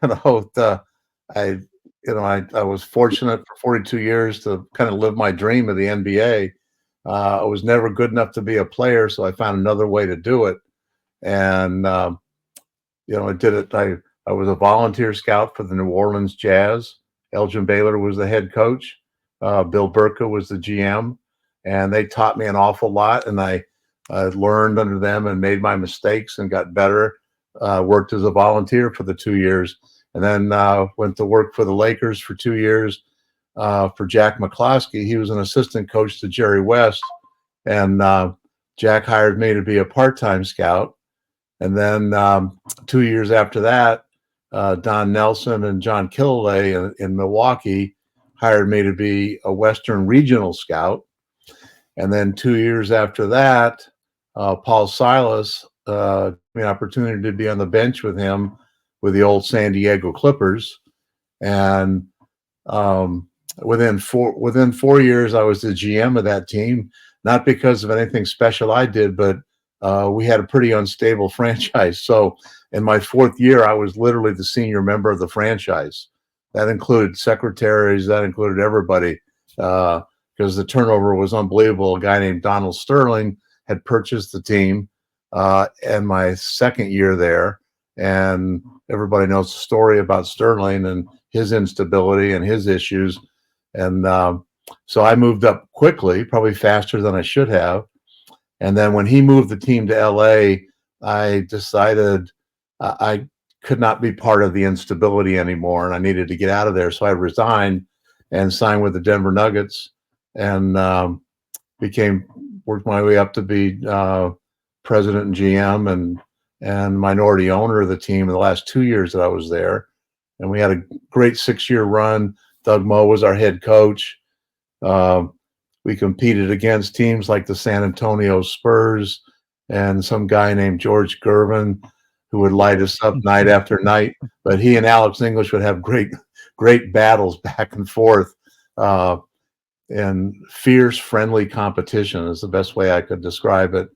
I, I was fortunate for 42 years to kind of live my dream of the NBA. I was never good enough to be a player, so I found another way to do it. And, I did it. I was a volunteer scout for the New Orleans Jazz. Elgin Baylor was the head coach. Bill Burka was the GM, and they taught me an awful lot. And I learned under them and made my mistakes and got better. Worked as a volunteer for the 2 years, and then went to work for the Lakers for 2 years for Jack McCloskey. He was an assistant coach to Jerry West, and Jack hired me to be a part-time scout. And then 2 years after that, Don Nelson and John Killalay in Milwaukee hired me to be a Western regional scout. And then 2 years after that, Paul Silas gave me an opportunity to be on the bench with him with the old San Diego Clippers. And within 4 years, I was the GM of that team, not because of anything special I did, but we had a pretty unstable franchise. So in my 4th year, I was literally the senior member of the franchise. That included secretaries, that included everybody, because the turnover was unbelievable. A guy named Donald Sterling had purchased the team in my 2nd year there. And everybody knows the story about Sterling and his instability and his issues. And so I moved up quickly, probably faster than I should have. And then when he moved the team to LA, I decided I could not be part of the instability anymore, and I needed to get out of there. So I resigned and signed with the Denver Nuggets, and worked my way up to be president and GM and minority owner of the team in the last 2 years that I was there. And we had a great 6-year run. Doug Moe was our head coach. We competed against teams like the San Antonio Spurs and some guy named George Gervin, who would light us up night after night. But he and Alex English would have great battles back and forth. And fierce, friendly competition is the best way I could describe it.